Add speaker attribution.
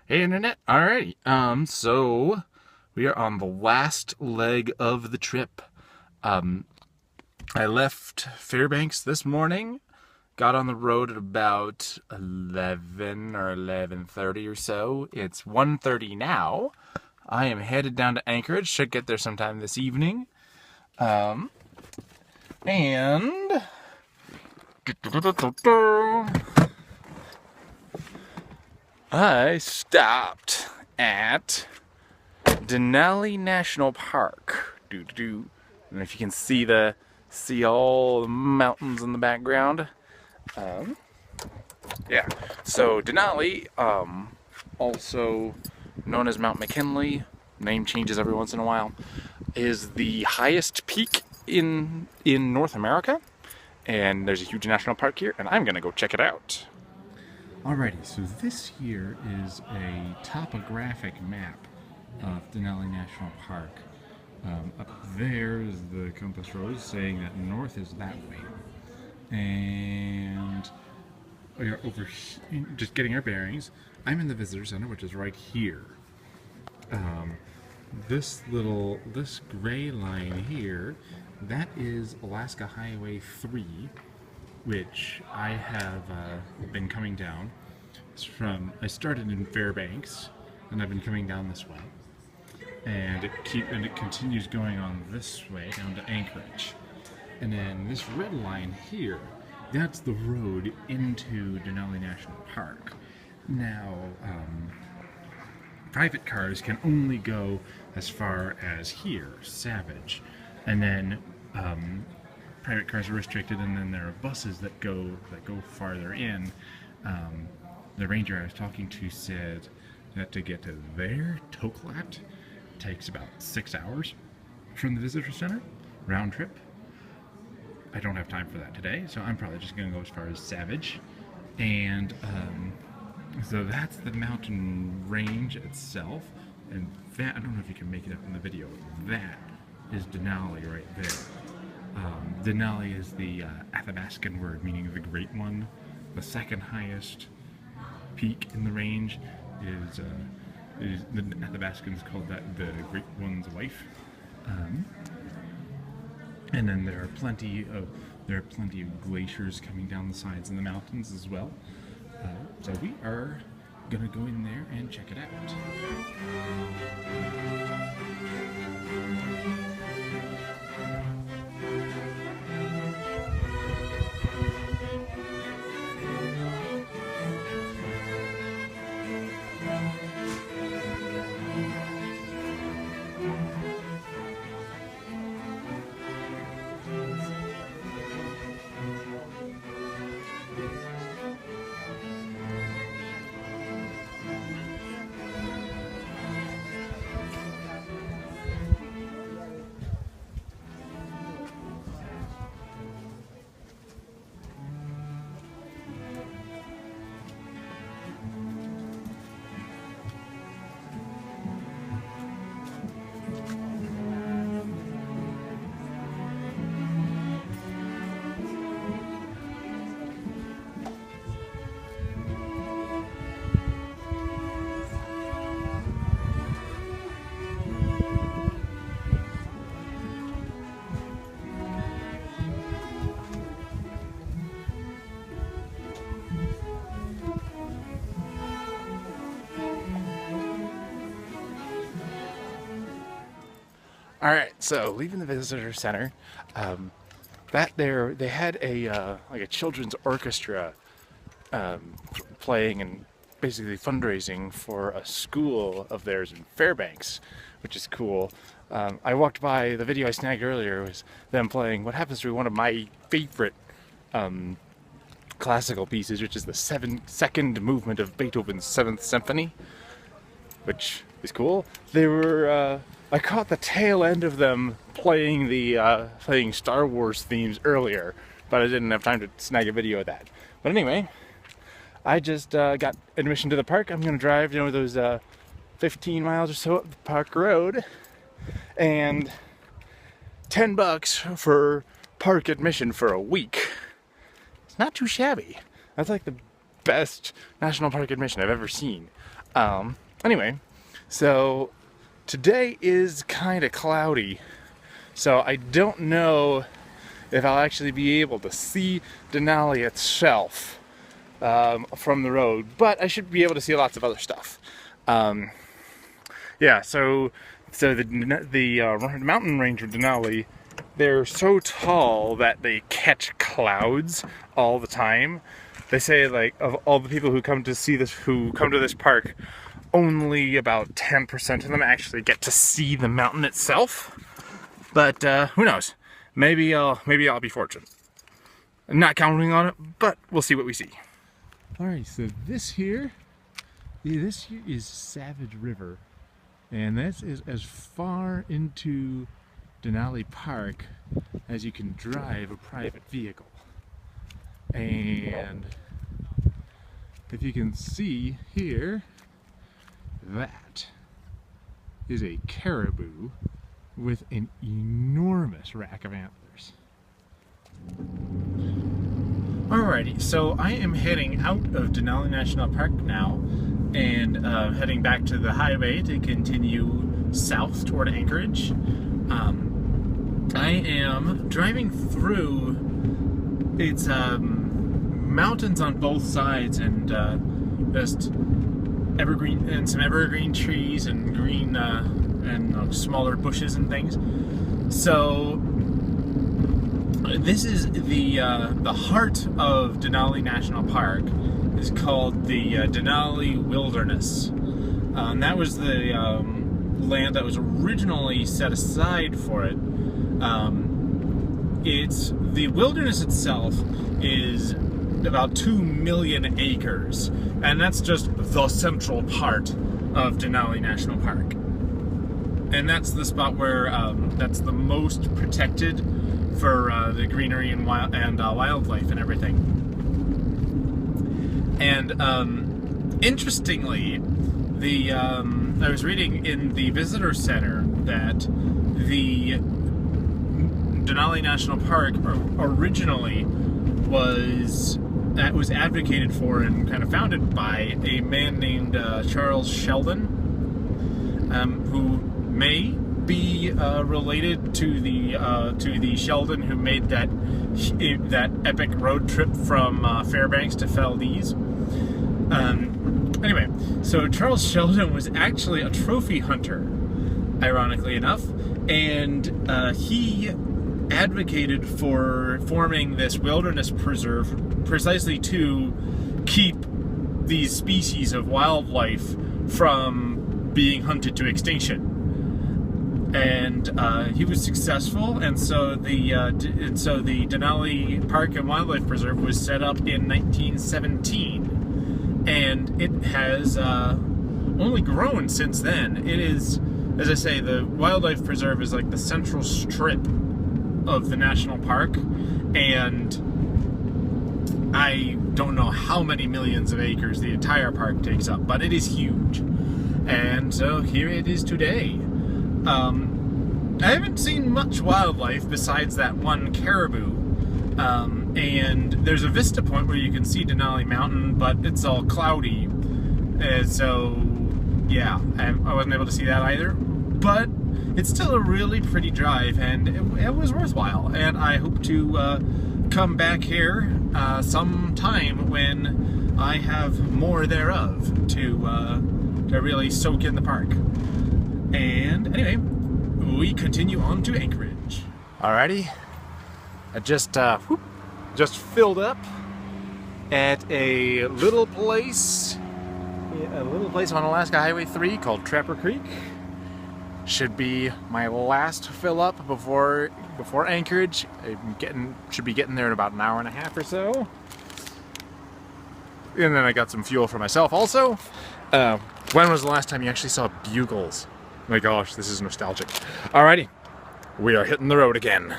Speaker 1: Hey internet. Alrighty. So we are on the last leg of the trip. Um I left Fairbanks this morning, got on the road at about 11 or 11:30 or so. It's 1:30 now. I am headed down to Anchorage, should get there sometime this evening. And I stopped at Denali National Park. I don't know if you can see all the mountains in the background. Yeah. So Denali, also known as Mount McKinley, name changes every once in a while, is the highest peak in North America, and there's a huge national park here, and I'm gonna go check it out.
Speaker 2: Alrighty, so this here is a topographic map of Denali National Park. Up there is the compass rose saying that north is that way. And we are over here, just getting our bearings. I'm in the visitor center, which is right here. This gray line here, that is Alaska Highway 3, which I have been coming down. I started in Fairbanks, and I've been coming down this way, and it continues going on this way down to Anchorage. And then this red line here, that's the road into Denali National Park. Now, private cars can only go as far as here, Savage, and then private cars are restricted, and then there are buses that go farther in. The ranger I was talking to said that to get to there, Toklat, takes about 6 hours from the visitor center, round trip. I don't have time for that today, so I'm probably just going to go as far as Savage. And so that's the mountain range itself, and that, I don't know if you can make it up in the video, that is Denali right there. Denali is the Athabascan word meaning the Great One. The second highest peak in the range is the Athabascans called that the Great One's wife. And then there are plenty of glaciers coming down the sides of the mountains as well. So we are gonna go in there and check it out.
Speaker 1: Alright, so leaving the visitor center, they had a children's orchestra playing and basically fundraising for a school of theirs in Fairbanks, which is cool. I walked by, the video I snagged earlier was them playing what happens to be one of my favorite classical pieces, which is the second movement of Beethoven's Seventh Symphony, which is cool. I caught the tail end of them playing playing Star Wars themes earlier, but I didn't have time to snag a video of that. But anyway, I just got admission to the park. I'm gonna drive, those 15 miles or so up the park road, and $10 for park admission for a week. It's not too shabby. That's like the best national park admission I've ever seen. Anyway, so today is kind of cloudy, so I don't know if I'll actually be able to see Denali itself from the road, but I should be able to see lots of other stuff. Yeah, so the mountain range of Denali, they're so tall that they catch clouds all the time. They say, like, of all the people who come to this park, only about 10% of them actually get to see the mountain itself. But who knows? Maybe I'll be fortunate. I'm not counting on it, but we'll see what we see.
Speaker 2: All right, so this here is Savage River, and this is as far into Denali Park as you can drive a private vehicle. And if you can see here, that is a caribou with an enormous rack of antlers. Alrighty, so I am heading out of Denali National Park now and heading back to the highway to continue south toward Anchorage. I am driving through, it's mountains on both sides and just some evergreen trees and green and smaller bushes and things. So this is the heart of Denali National Park. Is called the Denali Wilderness. That was the land that was originally set aside for it. The wilderness itself is about 2 million acres, and that's just the central part of Denali National Park. And that's the spot where that's the most protected for the greenery and wildlife and everything. And interestingly, I was reading in the visitor center that the Denali National Park originally was advocated for and kind of founded by a man named Charles Sheldon, who may be related to the Sheldon who made that epic road trip from Fairbanks to Valdez. Anyway, so Charles Sheldon was actually a trophy hunter, ironically enough, and he advocated for forming this wilderness preserve precisely to keep these species of wildlife from being hunted to extinction. And he was successful, and so the Denali Park and Wildlife Preserve was set up in 1917. And it has only grown since then. It is, as I say, the Wildlife Preserve is like the central strip of the national park, and I don't know how many millions of acres the entire park takes up, but it is huge. And so here it is today. I haven't seen much wildlife besides that one caribou. And there's a vista point where you can see Denali Mountain, but it's all cloudy, and so yeah, I wasn't able to see that either. But it's still a really pretty drive, and it was worthwhile. And I hope to come back here sometime when I have more thereof to really soak in the park. And anyway, we continue on to Anchorage.
Speaker 1: Alrighty, I just filled up at a little place on Alaska Highway 3 called Trapper Creek. Should be my last fill up before Anchorage. Should be getting there in about an hour and a half or so. And then I got some fuel for myself also. When was the last time you actually saw bugles? My gosh, this is nostalgic. Alrighty, we are hitting the road again.